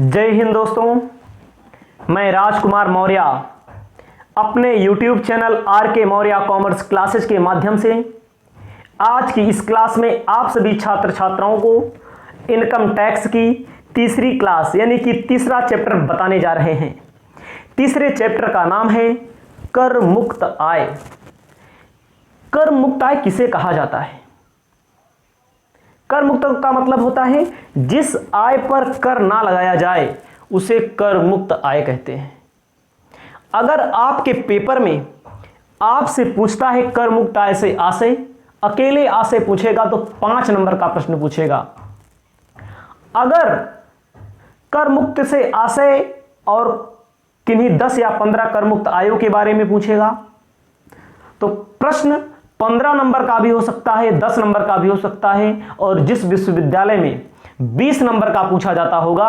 जय हिंद दोस्तों, मैं राजकुमार मौर्य अपने YouTube channel RK Maurya commerce classes के माध्यम से आज की इस क्लास में आप सभी छात्र छात्राओं को इनकम टैक्स की तीसरी क्लास यानी कि तीसरा चैप्टर बताने जा रहे हैं। तीसरे चैप्टर का नाम है कर मुक्त आय। कर मुक्त आय किसे कहा जाता है? कर मुक्त का मतलब होता है जिस आय पर कर ना लगाया जाए उसे कर मुक्त आय कहते हैं। अगर आपके पेपर में आपसे पूछता है कर मुक्त आय से आशय, अकेले आशय पूछेगा तो 5 नंबर का प्रश्न पूछेगा। अगर कर मुक्त से आशय और किन्हीं 10 या 15 कर मुक्त आयों के बारे में पूछेगा तो प्रश्न 15 नंबर का भी हो सकता है, 10 नंबर का भी हो सकता है, और जिस विश्वविद्यालय में 20 नंबर का पूछा जाता होगा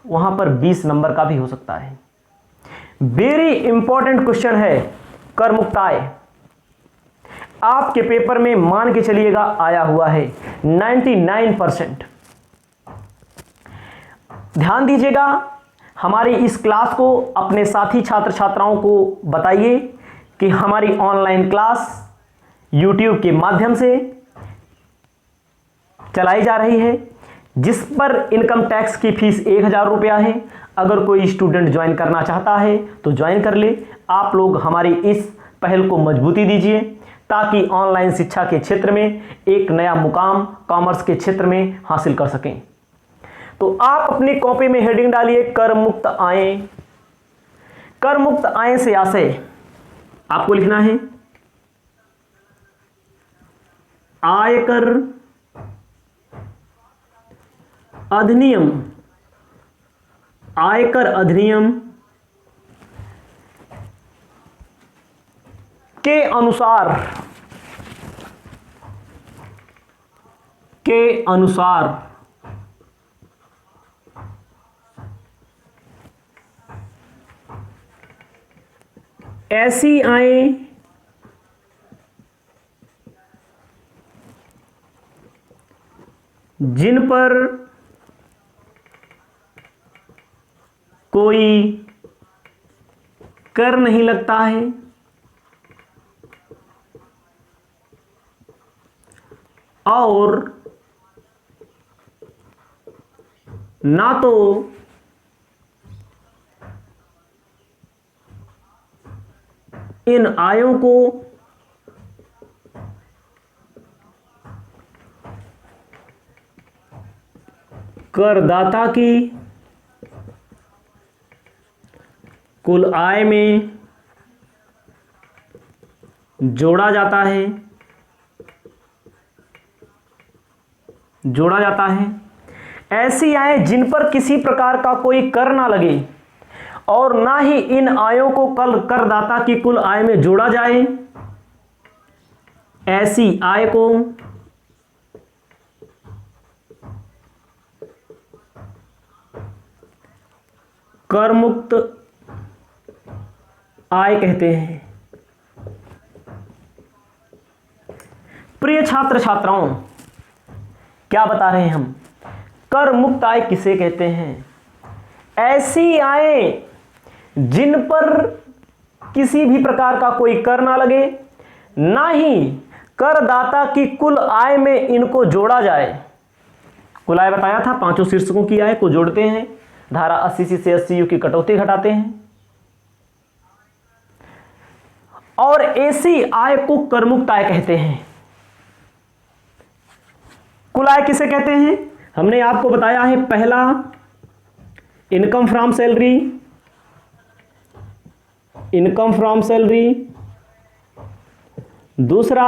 वहां पर 20 नंबर का भी हो सकता है। वेरी इंपॉर्टेंट क्वेश्चन है कर मुक्त आय। आपके पेपर में मान के चलिएगा आया हुआ है 99%। ध्यान दीजिएगा, हमारी इस क्लास को अपने साथी छात्र छात्राओं को बताइए कि हमारी ऑनलाइन क्लास YouTube के माध्यम से चलाई जा रही है, जिस पर इनकम टैक्स की फीस 1000 रुपया है। अगर कोई स्टूडेंट ज्वाइन करना चाहता है तो ज्वाइन कर ले। आप लोग हमारी इस पहल को मजबूती दीजिए ताकि ऑनलाइन शिक्षा के क्षेत्र में एक नया मुकाम कॉमर्स के क्षेत्र में हासिल कर सकें। तो आप अपनी कॉपी में हेडिंग डालिए कर मुक्त आय। कर मुक्त आय से आशय आपको लिखना है आयकर अधिनियम, आयकर अधिनियम के अनुसार ऐसी आय जिन पर कोई कर नहीं लगता है और ना तो इन आयों को करदाता की कुल आय में जोड़ा जाता है। ऐसी आय जिन पर किसी प्रकार का कोई कर ना लगे और ना ही इन आयों को करदाता की कुल आय में जोड़ा जाए, ऐसी आय को कर मुक्त आय कहते हैं। प्रिय छात्र छात्राओं, क्या बता रहे हैं हम? कर मुक्त आय किसे कहते हैं? ऐसी आय जिन पर किसी भी प्रकार का कोई कर ना लगे, ना ही करदाता की कुल आय में इनको जोड़ा जाए। कुल आय बताया था, 5 शीर्षकों की आय को जोड़ते हैं, धारा 80C से 80U की कटौती घटाते हैं और ऐसी आय को कर मुक्त आय कहते हैं। कुल आय किसे कहते हैं? हमने आपको बताया है, पहला इनकम फ्रॉम सैलरी, दूसरा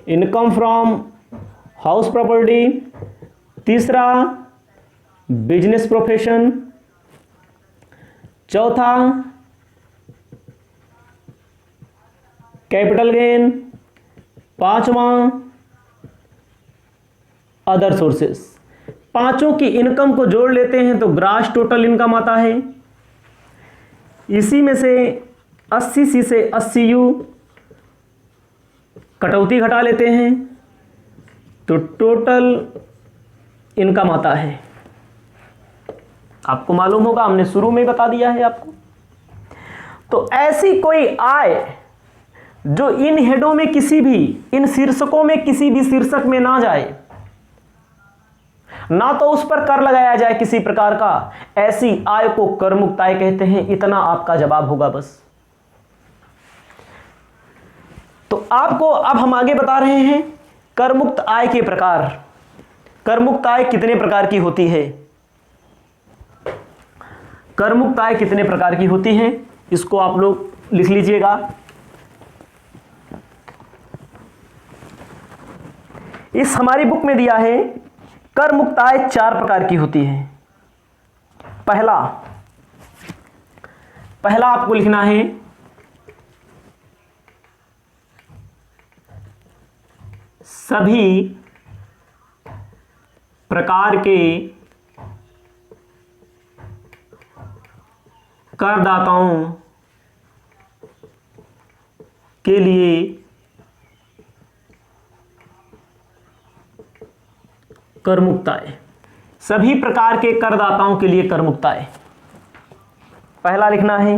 इनकम फ्रॉम हाउस प्रॉपर्टी, तीसरा बिजनेस प्रोफेशन, चौथा कैपिटल गेन, पांचवां अदर सोर्सेस। पांचों की इनकम को जोड़ लेते हैं तो ग्रास टोटल इनकम आता है। इसी में से 80C से 80U कटौती घटा लेते हैं तो टोटल इनकम आता है। आपको मालूम होगा, हमने शुरू में बता दिया है आपको। तो ऐसी कोई आय जो इन हेडों में किसी भी, इन शीर्षकों में किसी भी शीर्षक में ना जाए, ना तो उस पर कर लगाया जाए किसी प्रकार का, ऐसी आय को कर मुक्त आय कहते हैं। इतना आपका जवाब होगा बस। तो आपको अब हम आगे बता रहे हैं कर मुक्त आय के प्रकार। कर मुक्त आय कितने प्रकार की होती है? कर मुक्त आय कितने प्रकार की होती है, इसको आप लोग लिख लीजिएगा। इस हमारी बुक में दिया है कर मुक्त आय 4 प्रकार की होती है। पहला आपको लिखना है सभी प्रकार के करदाताओं के लिए कर मुक्त आय। सभी प्रकार के करदाताओं के लिए कर मुक्त आय। पहला लिखना है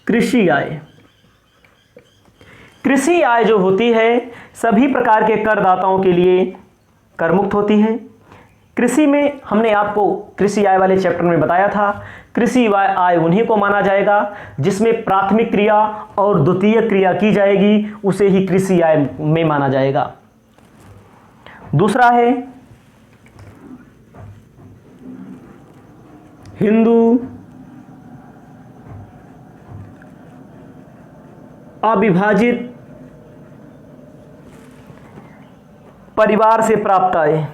कृषि आय। कृषि आय जो होती है सभी प्रकार के करदाताओं के लिए कर मुक्त होती है। कृषि में हमने आपको कृषि आय वाले चैप्टर में बताया था, कृषि आय उन्हीं को माना जाएगा जिसमें प्राथमिक क्रिया और द्वितीय क्रिया की जाएगी, उसे ही कृषि आय में माना जाएगा। दूसरा है हिंदू अविभाजित परिवार से प्राप्त आय।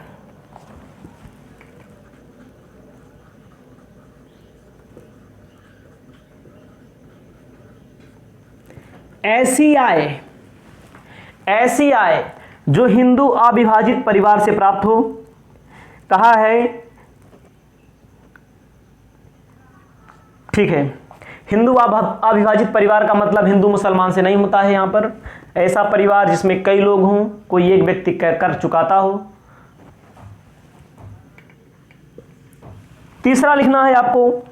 ऐसी आय जो हिंदू अविभाजित परिवार से प्राप्त हो। कहा है, ठीक है, हिंदू अविभाजित परिवार का मतलब हिंदू मुसलमान से नहीं होता है। यहां पर ऐसा परिवार जिसमें कई लोग हों, कोई एक व्यक्ति कर चुकाता हो। तीसरा लिखना है आपको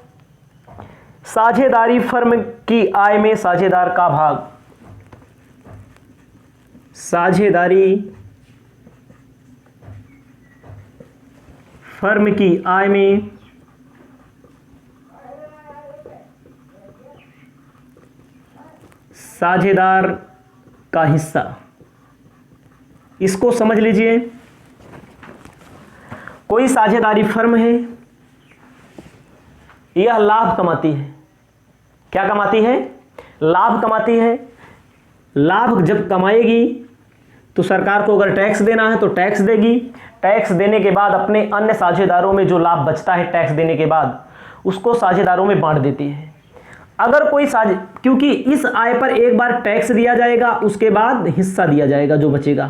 साझेदारी फर्म की आय में साझेदार का भाग। साझेदारी फर्म की आय में साझेदार का हिस्सा। इसको समझ लीजिए, कोई साझेदारी फर्म है, यह लाभ कमाती है। क्या कमाती है? लाभ कमाती है। लाभ जब कमाएगी तो सरकार को अगर टैक्स देना है तो टैक्स देगी। टैक्स देने के बाद अपने अन्य साझेदारों में जो लाभ बचता है टैक्स देने के बाद, उसको साझेदारों में बांट देती है। अगर कोई क्योंकि इस आय पर एक बार टैक्स दिया जाएगा, उसके बाद हिस्सा दिया जाएगा जो बचेगा।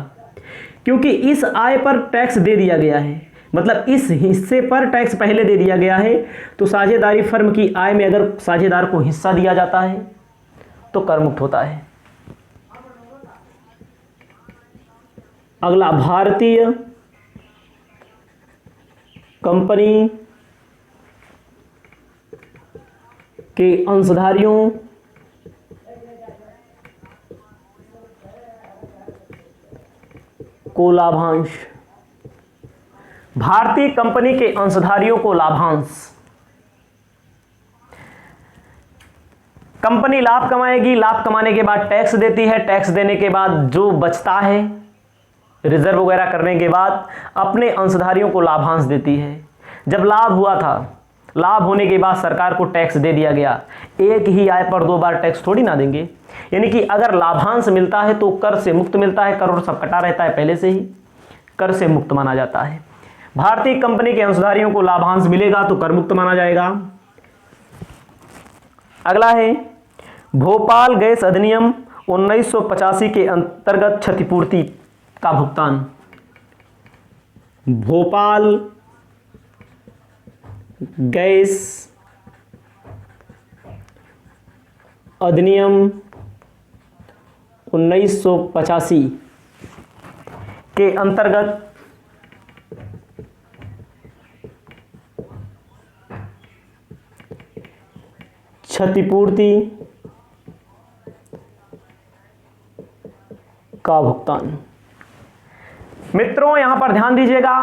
क्योंकि इस आय पर टैक्स दे दिया गया है, मतलब इस हिस्से पर टैक्स पहले दे दिया गया है, तो साझेदारी फर्म की आय में अगर साझेदार को हिस्सा दिया जाता है तो कर मुक्त होता है। अगला, भारतीय कंपनी के अंशधारियों को लाभांश। भारतीय कंपनी के अंशधारियों को लाभांश। कंपनी लाभ कमाएगी, लाभ कमाने के बाद टैक्स देती है, टैक्स देने के बाद जो बचता है रिजर्व वगैरह करने के बाद अपने अंशधारियों को लाभांश देती है। जब लाभ हुआ था, लाभ होने के बाद सरकार को टैक्स दे दिया गया। एक ही आय पर 2 बार टैक्स थोड़ी ना देंगे। यानी कि अगर लाभांश मिलता है तो कर से मुक्त मिलता है, कर और सब कटा रहता है पहले से ही, कर से मुक्त माना जाता है। भारतीय कंपनी के अंशधारियों को लाभांश मिलेगा तो कर मुक्त माना जाएगा। अगला है भोपाल गैस अधिनियम 1985 के अंतर्गत क्षतिपूर्ति का भुगतान। भोपाल गैस अधिनियम 1985 के अंतर्गत क्षतिपूर्ति का भुगतान। मित्रों यहां पर ध्यान दीजिएगा,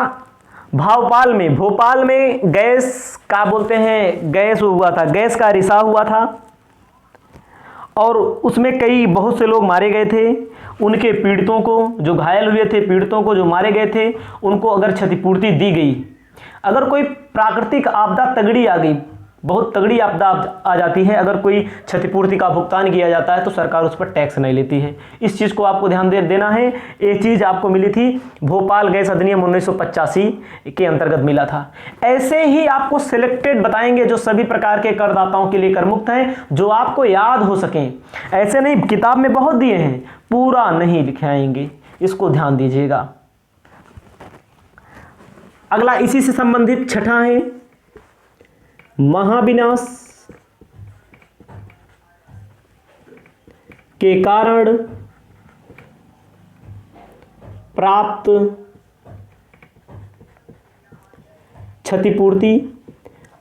भोपाल में गैस का बोलते हैं, गैस हुआ था, गैस का रिसाव हुआ था और उसमें बहुत से लोग मारे गए थे। उनके पीड़ितों को, जो घायल हुए थे, पीड़ितों को जो मारे गए थे, उनको अगर क्षतिपूर्ति दी गई, अगर कोई प्राकृतिक आपदा तगड़ी आ गई, बहुत तगड़ी आपदा आ जाती है, अगर कोई क्षतिपूर्ति का भुगतान किया जाता है तो सरकार उस पर टैक्स नहीं लेती है। इस चीज़ को आपको ध्यान देना है। ये चीज़ आपको मिली थी भोपाल गैस अधिनियम 1985 के अंतर्गत मिला था। ऐसे ही आपको सिलेक्टेड बताएंगे जो सभी प्रकार के करदाताओं के लिए कर मुक्त हैं, जो आपको याद हो सकें। ऐसे नहीं, किताब में बहुत दिए हैं, पूरा नहीं लिखाएंगे, इसको ध्यान दीजिएगा। अगला इसी से संबंधित छठा है महाविनाश के कारण प्राप्त क्षतिपूर्ति।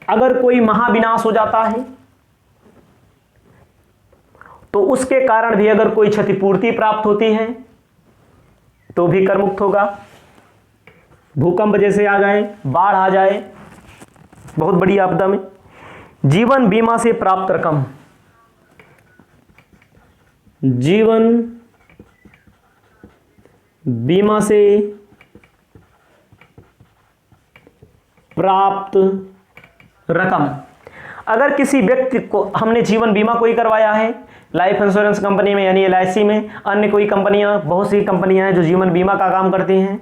अगर कोई महाविनाश हो जाता है तो उसके कारण भी अगर कोई क्षतिपूर्ति प्राप्त होती है तो भी कर मुक्त होगा। भूकंप जैसे आ जाए, बाढ़ आ जाए, बहुत बड़ी आपदा में। जीवन बीमा से प्राप्त रकम, जीवन बीमा से प्राप्त रकम। अगर किसी व्यक्ति को हमने जीवन बीमा कोई करवाया है लाइफ इंश्योरेंस कंपनी में, यानी LIC में, अन्य कोई कंपनियां, बहुत सी कंपनियां हैं जो जीवन बीमा का काम करती हैं,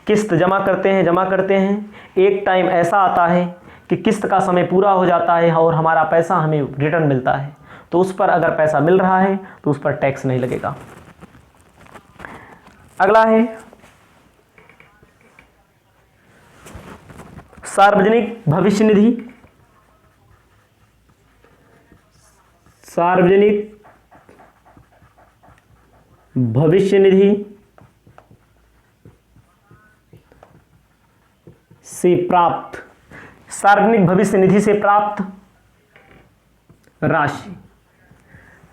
किस्त जमा करते हैं। एक टाइम ऐसा आता है कि किस्त का समय पूरा हो जाता है और हमारा पैसा हमें रिटर्न मिलता है, तो उस पर अगर पैसा मिल रहा है तो उस पर टैक्स नहीं लगेगा। अगला है सार्वजनिक भविष्य निधि। सार्वजनिक भविष्य निधि से प्राप्त, सार्वजनिक भविष्य निधि से प्राप्त राशि।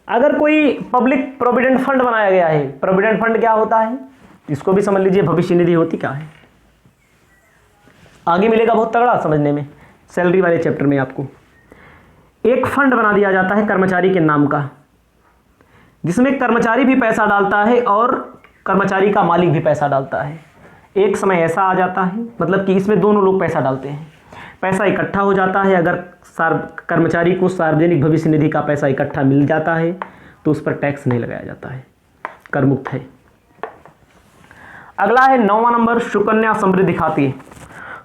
अगर कोई पब्लिक प्रोविडेंट फंड बनाया गया है, प्रोविडेंट फंड क्या होता है इसको भी समझ लीजिए, भविष्य निधि होती क्या है, आगे मिलेगा बहुत तगड़ा समझने में, सैलरी वाले चैप्टर में आपको। एक फंड बना दिया जाता है कर्मचारी के नाम का, जिसमें कर्मचारी भी पैसा डालता है और कर्मचारी का मालिक भी पैसा डालता है। एक समय ऐसा आ जाता है, मतलब कि इसमें दोनों लोग पैसा डालते हैं, पैसा इकट्ठा हो जाता है। अगर कर्मचारी को सार्वजनिक भविष्य निधि का पैसा इकट्ठा मिल जाता है तो उस पर टैक्स नहीं लगाया जाता है, कर मुक्त है। अगला है 9वां नंबर, सुकन्या समृद्धि खाते।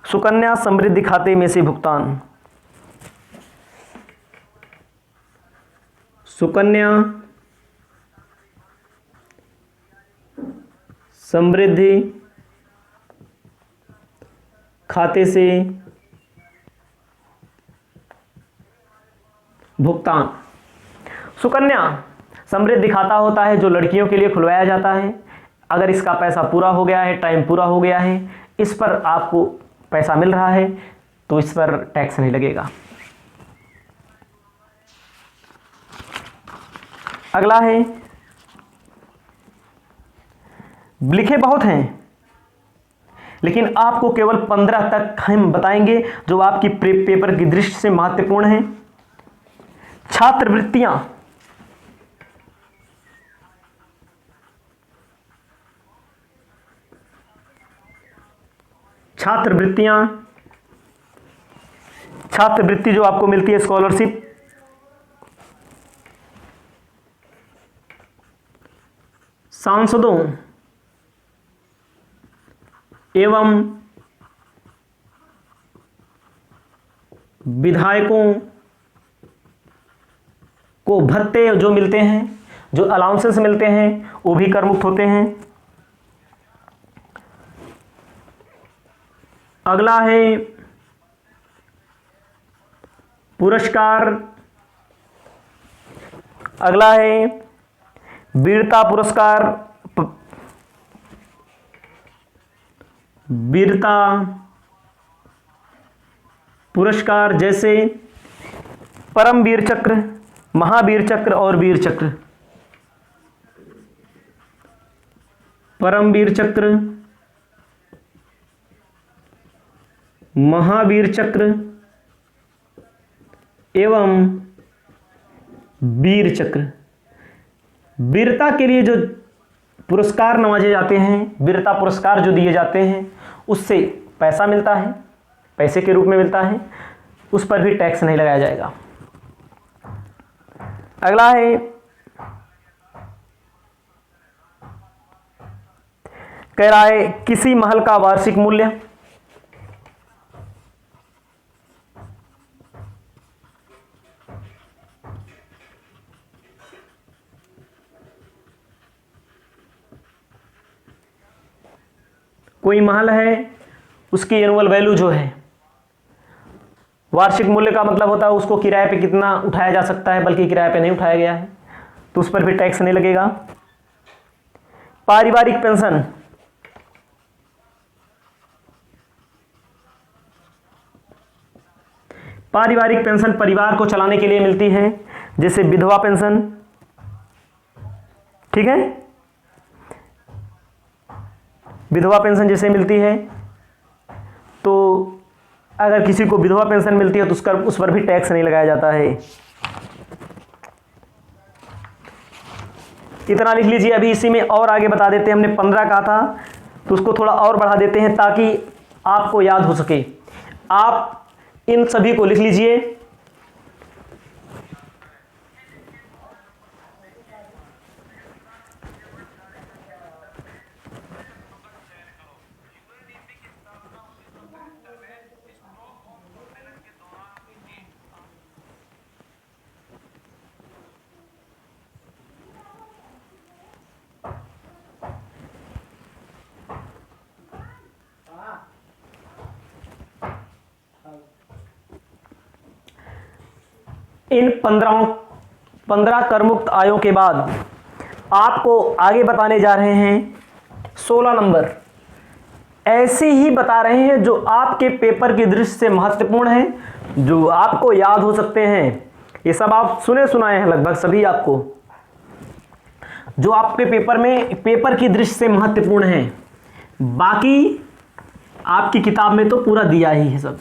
सुकन्या समृद्धि खाते में से भुगतान। सुकन्या समृद्धि खाते से भुगतान। सुकन्या समृद्धि खाता होता है जो लड़कियों के लिए खुलवाया जाता है। अगर इसका पैसा पूरा हो गया है, टाइम पूरा हो गया है, इस पर आपको पैसा मिल रहा है तो इस पर टैक्स नहीं लगेगा। अगला है, लिखे बहुत हैं लेकिन आपको केवल 15 तक हम बताएंगे जो आपकी पेपर की दृष्टि से महत्वपूर्ण है। छात्रवृत्तियां। छात्रवृत्ति जो आपको मिलती है, स्कॉलरशिप, सांसदों एवं विधायकों को भत्ते जो मिलते हैं, जो अलाउंसेस मिलते हैं, वो भी कर मुक्त होते हैं। अगला है पुरस्कार। अगला है वीरता पुरस्कार, वीरता पुरस्कार जैसे परमवीर चक्र, महावीर चक्र और वीर चक्र, परमवीर चक्र, महावीर चक्र एवं वीर चक्र। वीरता के लिए जो पुरस्कार नवाजे जाते हैं, वीरता पुरस्कार जो दिए जाते हैं, उससे पैसा मिलता है, पैसे के रूप में मिलता है, उस पर भी टैक्स नहीं लगाया जाएगा। अगला है कह रहा है किसी महल का वार्षिक मूल्य। कोई महल है, उसकी एनुअल वैल्यू जो है, वार्षिक मूल्य का मतलब होता है उसको किराए पे कितना उठाया जा सकता है, बल्कि किराए पे नहीं उठाया गया है तो उस पर भी टैक्स नहीं लगेगा। पारिवारिक पेंशन, पारिवारिक पेंशन परिवार को चलाने के लिए मिलती है, जैसे विधवा पेंशन, ठीक है, विधवा पेंशन जैसे मिलती है। तो अगर किसी को विधवा पेंशन मिलती है तो उस पर भी टैक्स नहीं लगाया जाता है। इतना लिख लीजिए। अभी इसी में और आगे बता देते हैं, हमने 15 कहा था तो उसको थोड़ा और बढ़ा देते हैं ताकि आपको याद हो सके। आप इन सभी को लिख लीजिए। इन 15 करमुक्त आयों के बाद आपको आगे बताने जा रहे हैं 16 नंबर ऐसे ही बता रहे हैं जो आपके पेपर की दृष्टि से महत्वपूर्ण है, जो आपको याद हो सकते हैं। ये सब आप सुने सुनाए हैं लगभग सभी आपको, जो आपके पेपर की दृष्टि से महत्वपूर्ण है। बाकी आपकी किताब में तो पूरा दिया ही है सब।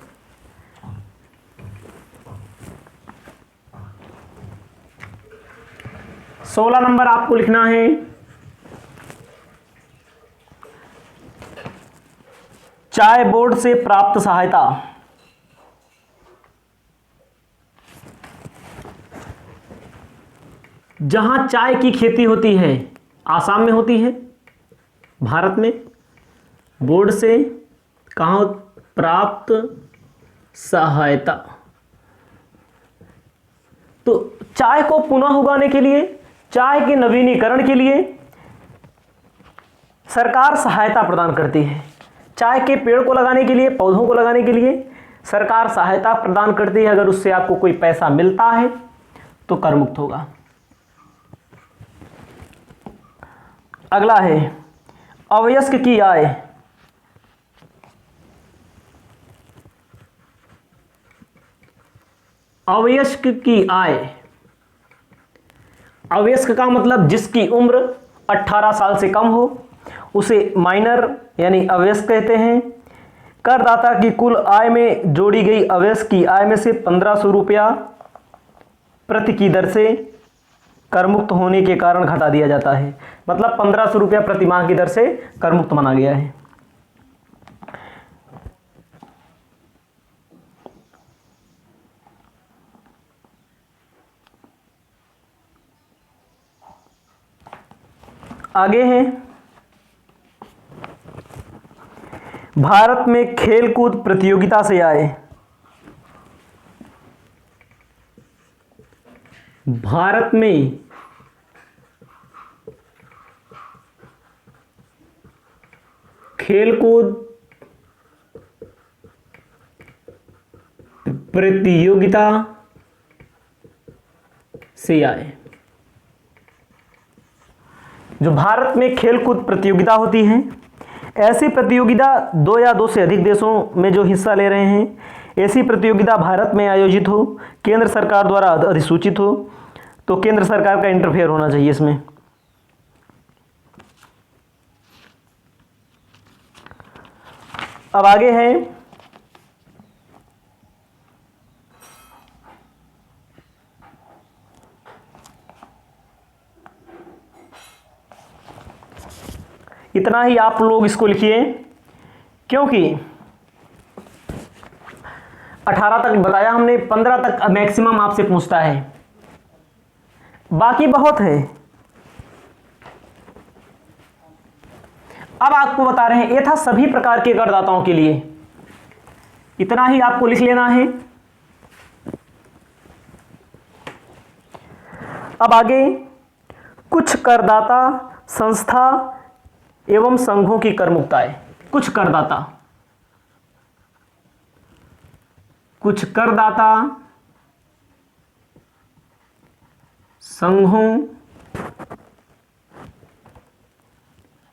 सोलह नंबर आपको लिखना है चाय बोर्ड से प्राप्त सहायता। जहां चाय की खेती होती है, आसाम में होती है, भारत में, बोर्ड से कहां प्राप्त सहायता। तो चाय को पुनः उगाने के लिए, चाय के नवीनीकरण के लिए सरकार सहायता प्रदान करती है। चाय के पेड़ को लगाने के लिए, पौधों को लगाने के लिए सरकार सहायता प्रदान करती है। अगर उससे आपको कोई पैसा मिलता है तो कर मुक्त होगा। अगला है अवयस्क की आय। अवयस्क की आय, अवयस्क का मतलब जिसकी उम्र 18 साल से कम हो, उसे माइनर यानी अवयस्क कहते हैं। करदाता की कुल आय में जोड़ी गई अवयस्क की आय में से 1500 रुपया प्रति की दर से करमुक्त होने के कारण घटा दिया जाता है। मतलब 1500 रुपया प्रति माह की दर से करमुक्त माना गया है। आगे हैं भारत में खेलकूद प्रतियोगिता से आए। भारत में खेलकूद प्रतियोगिता से आए। जो भारत में खेलकूद प्रतियोगिता होती है, ऐसी प्रतियोगिता 2 या 2 से अधिक देशों में जो हिस्सा ले रहे हैं, ऐसी प्रतियोगिता भारत में आयोजित हो, केंद्र सरकार द्वारा अधिसूचित हो, तो केंद्र सरकार का इंटरफेयर होना चाहिए इसमें। अब आगे है इतना ही आप लोग इसको लिखिए, क्योंकि 18 तक बताया हमने, 15 तक मैक्सिमम आपसे पूछता है, बाकी बहुत है। अब आपको बता रहे हैं, ये था सभी प्रकार के करदाताओं के लिए, इतना ही आपको लिख लेना है। अब आगे कुछ करदाता संस्था एवं संघों की करमुक्ताएं। कुछ करदाता संघों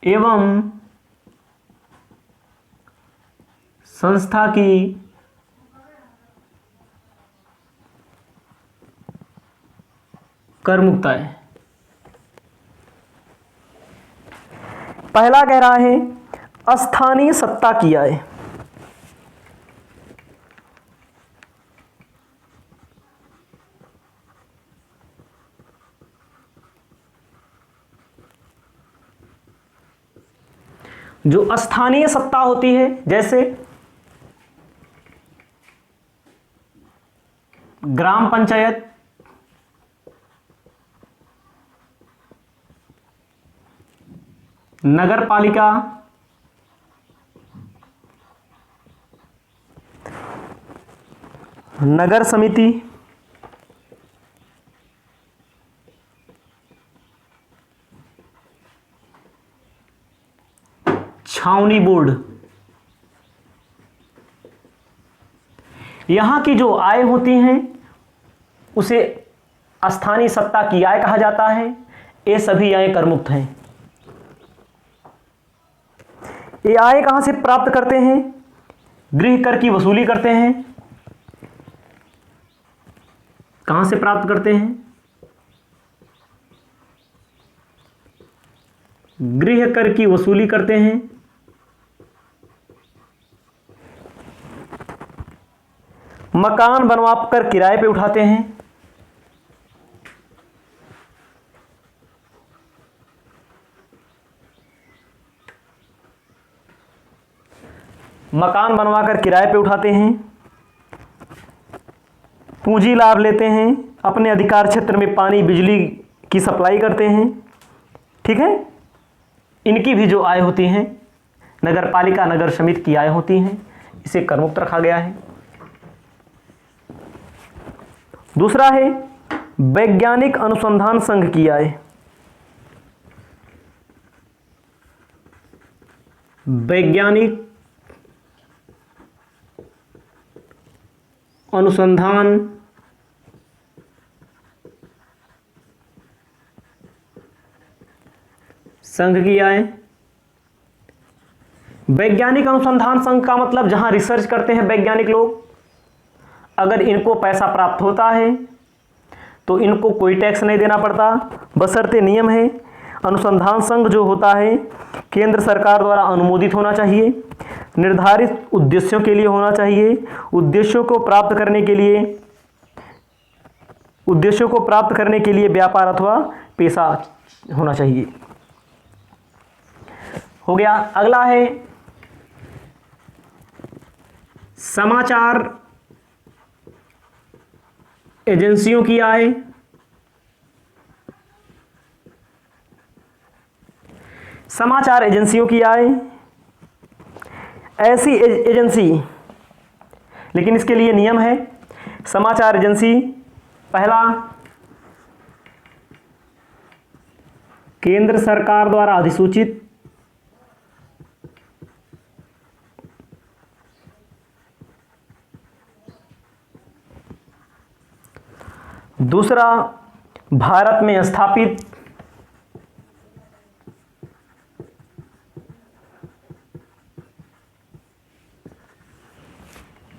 एवं संस्था की करमुक्ताएं। पहला कह रहा है स्थानीय सत्ता की आय। जो स्थानीय सत्ता होती है, जैसे ग्राम पंचायत, नगर पालिका, नगर समिति, छावनी बोर्ड, यहां की जो आय होती हैं उसे स्थानीय सत्ता की आय कहा जाता है। ये सभी आय करमुक्त हैं। ये आय कहां से प्राप्त करते हैं? गृह कर की वसूली करते हैं। कहां से प्राप्त करते हैं? गृह कर की वसूली करते हैं। मकान बनवा कर किराए पे उठाते हैं। मकान बनवाकर किराए पे उठाते हैं। पूंजी लाभ लेते हैं। अपने अधिकार क्षेत्र में पानी बिजली की सप्लाई करते हैं। ठीक है, इनकी भी जो आय होती हैं, नगर पालिका नगर समिति की आय होती हैं, इसे करमुक्त रखा गया है। दूसरा है वैज्ञानिक अनुसंधान संघ की आय। वैज्ञानिक अनुसंधान संघ की आय। वैज्ञानिक अनुसंधान संघ का मतलब जहां रिसर्च करते हैं वैज्ञानिक लोग, अगर इनको पैसा प्राप्त होता है तो इनको कोई टैक्स नहीं देना पड़ता, बशर्ते नियम है अनुसंधान संघ जो होता है केंद्र सरकार द्वारा अनुमोदित होना चाहिए, निर्धारित उद्देश्यों के लिए होना चाहिए, उद्देश्यों को प्राप्त करने के लिए व्यापार अथवा पेशा होना चाहिए। हो गया। अगला है समाचार एजेंसियों की आय। समाचार एजेंसियों की आय, ऐसी एजेंसी, लेकिन इसके लिए नियम है। समाचार एजेंसी, पहला, केंद्र सरकार द्वारा अधिसूचित, दूसरा, भारत में स्थापित,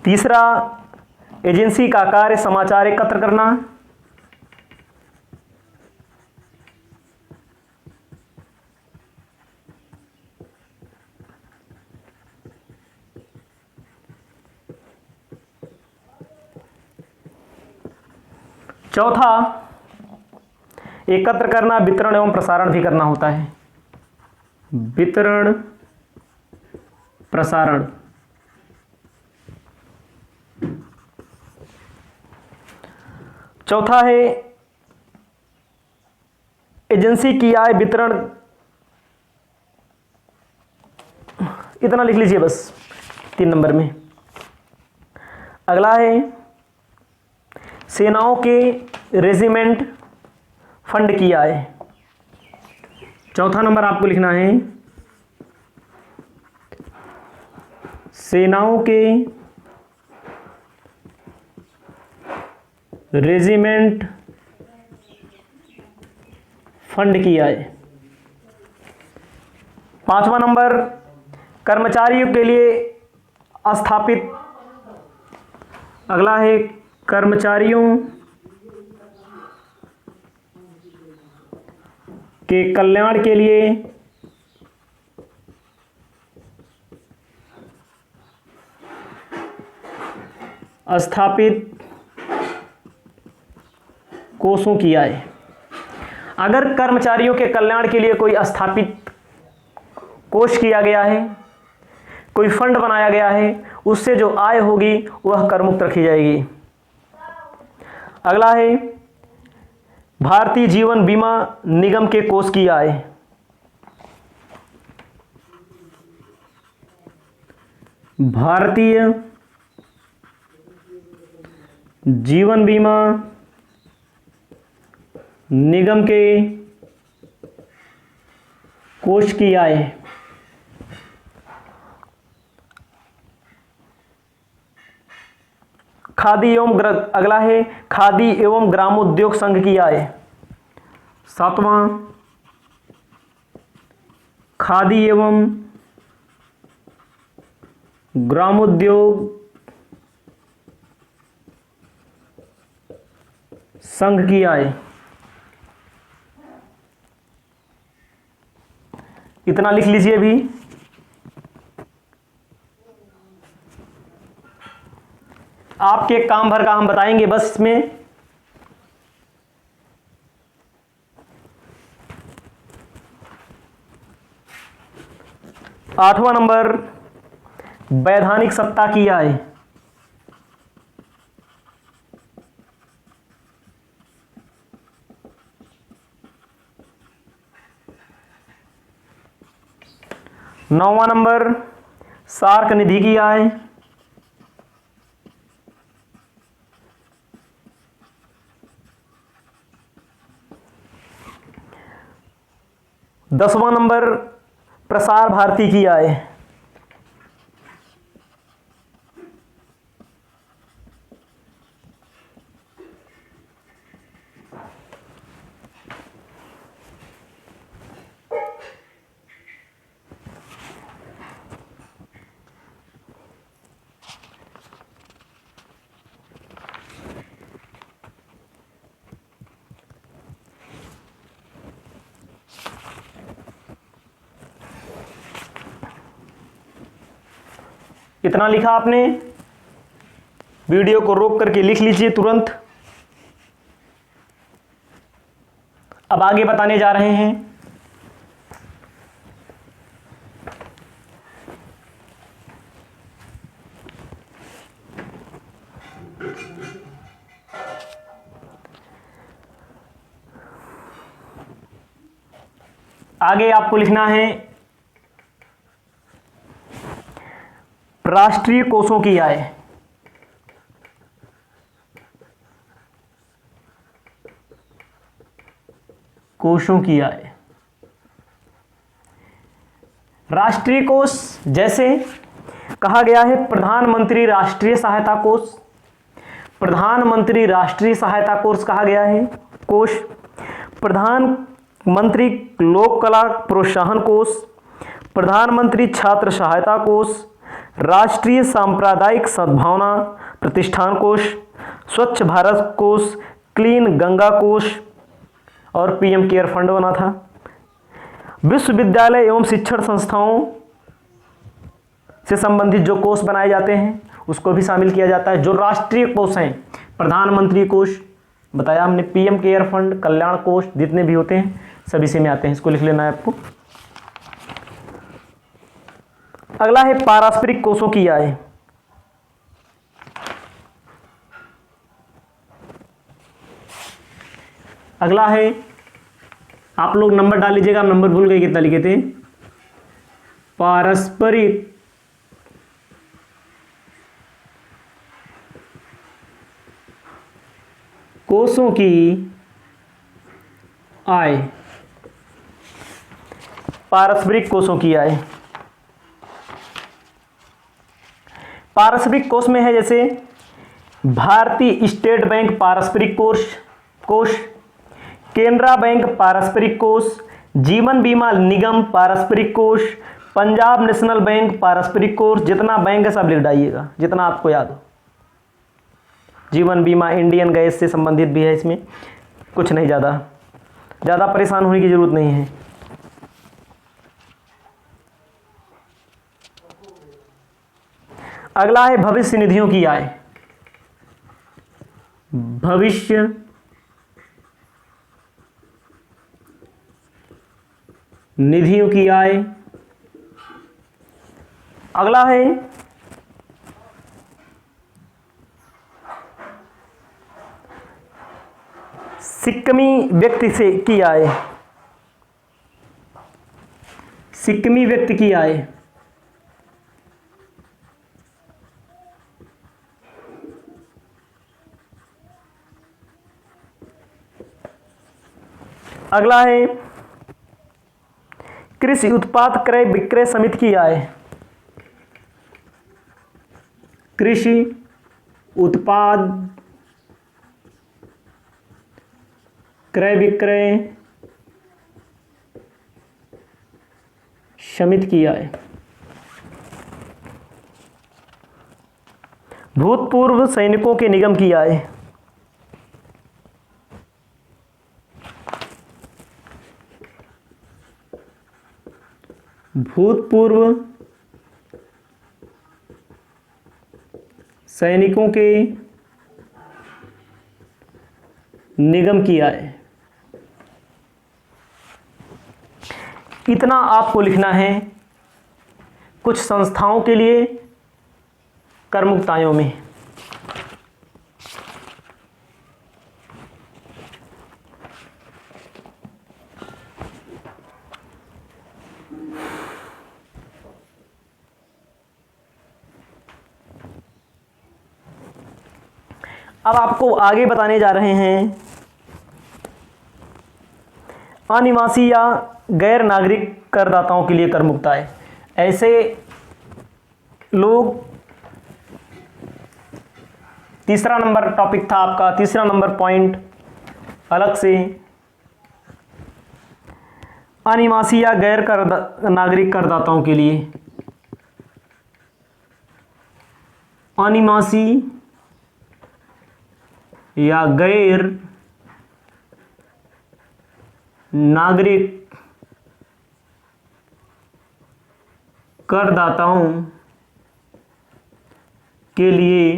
तीसरा, एजेंसी का कार्य समाचार एकत्र करना, चौथा, एकत्र करना, वितरण एवं प्रसारण भी करना होता है। वितरण, प्रसारण। चौथा है एजेंसी की आय, वितरण, इतना लिख लीजिए बस 3 नंबर में। अगला है सेनाओं के रेजिमेंट फंड की आय। चौथा नंबर आपको लिखना है सेनाओं के रेजिमेंट फंड की आय। 5वां नंबर कर्मचारियों के लिए स्थापित, अगला है कर्मचारियों के कल्याण के लिए स्थापित कोषों की आय। अगर कर्मचारियों के कल्याण के लिए कोई स्थापित कोष किया गया है, कोई फंड बनाया गया है, उससे जो आय होगी वह कर मुक्त रखी जाएगी। अगला है भारतीय जीवन बीमा निगम के कोष की आय। भारतीय जीवन बीमा निगम के कोष की आय। खादी एवं अगला है खादी एवं ग्रामोद्योग संघ की आय। 7वां खादी एवं ग्रामोद्योग संघ की आय। इतना लिख लीजिए भी। आपके काम भर का हम बताएंगे बस इसमें। आठवां नंबर वैधानिक सत्ता की आय। नौवां नंबर सार्क निधि की आय। 10वां नंबर प्रसार भारती की आय। 'इतना लिखा आपने। वीडियो को रोक करके लिख लीजिए तुरंत। अब आगे बताने जा रहे हैं। आगे आपको लिखना है राष्ट्रीय कोषों की आय। कोषों की आय। राष्ट्रीय कोष जैसे कहा गया है प्रधानमंत्री राष्ट्रीय सहायता कोष। प्रधानमंत्री राष्ट्रीय सहायता कोष कहा गया है कोष। प्रधानमंत्री लोक कला प्रोत्साहन कोष, प्रधानमंत्री छात्र सहायता कोष, राष्ट्रीय सांप्रदायिक सद्भावना प्रतिष्ठान कोष, स्वच्छ भारत कोष, क्लीन गंगा कोष और पीएम केयर फंड बना था। विश्वविद्यालय एवं शिक्षण संस्थाओं से संबंधित जो कोष बनाए जाते हैं उसको भी शामिल किया जाता है। जो राष्ट्रीय कोष हैं प्रधानमंत्री कोष, बताया हमने, पीएम केयर फंड, कल्याण कोष, जितने भी होते हैं सभी से में आते हैं, इसको लिख लेना है आपको। अगला है पारस्परिक कोषों की आय। अगला है, आप लोग नंबर डाल लीजिएगा, नंबर भूल गए कितना लिखे थे। पारस्परिक कोषों की आय, पारस्परिक कोषों की आय। पारस्परिक कोष में है जैसे भारतीय स्टेट बैंक पारस्परिक कोष, केनरा बैंक पारस्परिक कोष, जीवन बीमा निगम पारस्परिक कोष, पंजाब नेशनल बैंक पारस्परिक कोष। जितना बैंक है सब लिख डालिएगा, जितना आपको याद हो। जीवन बीमा इंडियन गैस से संबंधित भी है, इसमें कुछ नहीं, ज़्यादा परेशान होने की जरूरत नहीं है। अगला है भविष्य निधियों की आय। भविष्य निधियों की आय। अगला है सिक्कमी व्यक्ति से की आय। सिक्कमी व्यक्ति की आय। अगला है कृषि उत्पाद क्रय विक्रय समिति की आय। कृषि उत्पाद क्रय विक्रय समिति की आय। भूतपूर्व सैनिकों के निगम की आय। भूतपूर्व सैनिकों के निगम की आय। इतना आपको लिखना है कुछ संस्थाओं के लिए कर मुक्त आयों में। अब आपको आगे बताने जा रहे हैं अनिवासी या गैर नागरिक करदाताओं के लिए कर मुक्त आय। ऐसे लोग, तीसरा नंबर टॉपिक था आपका, तीसरा नंबर पॉइंट अलग से, अनिवासी या गैर नागरिक करदाताओं के लिए। अनिवासी या गैर नागरिक करदाताओं के लिए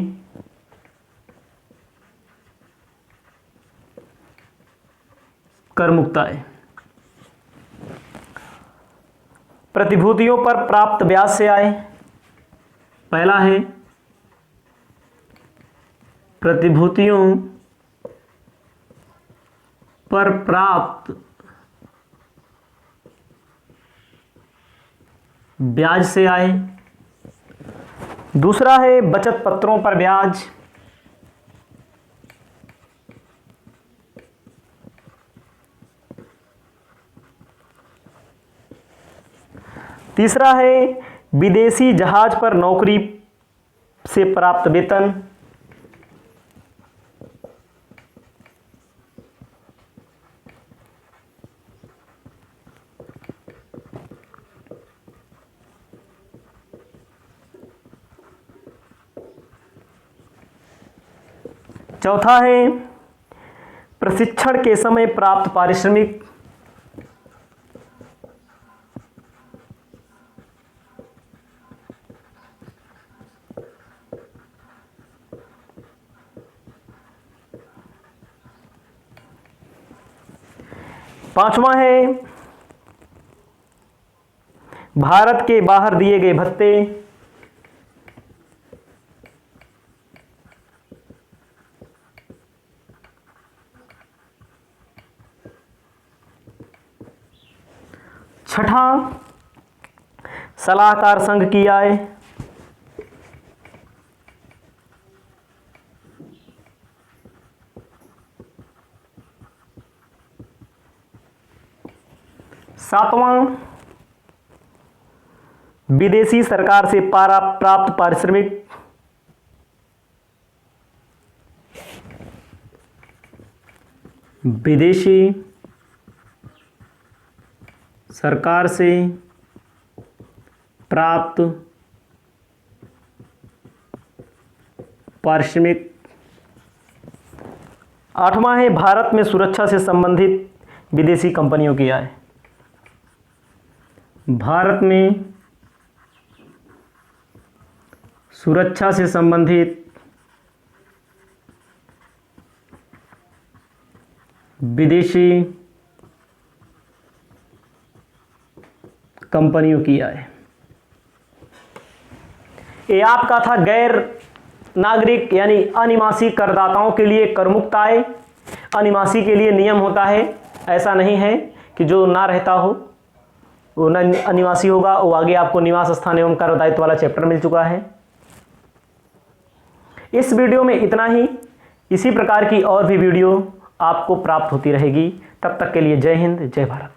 कर मुक्त आय। प्रतिभूतियों पर प्राप्त ब्याज से आय। पहला है प्रतिभूतियों पर प्राप्त ब्याज से आय। दूसरा है बचत पत्रों पर ब्याज। तीसरा है विदेशी जहाज पर नौकरी से प्राप्त वेतन। चौथा है प्रशिक्षण के समय प्राप्त पारिश्रमिक। पांचवा है भारत के बाहर दिए गए भत्ते। छठा सलाहकार संघ की आय। सातवां विदेशी सरकार से प्राप्त पारिश्रमिक। विदेशी सरकार से प्राप्त पारिश्रमिक। आठवां है भारत में सुरक्षा से संबंधित विदेशी कंपनियों की आय। भारत में सुरक्षा से संबंधित विदेशी कंपनियों की आय। ये आपका था गैर नागरिक यानी अनिवासी करदाताओं के लिए करमुक्त आय। अनिवासी के लिए नियम होता है, ऐसा नहीं है कि जो ना रहता हो वो न अनिवासी होगा। वो आगे आपको निवास स्थान एवं कर दायित्व वाला चैप्टर मिल चुका है। इस वीडियो में इतना ही। इसी प्रकार की और भी वीडियो आपको प्राप्त होती रहेगी। तब तक के लिए जय हिंद, जय भारत।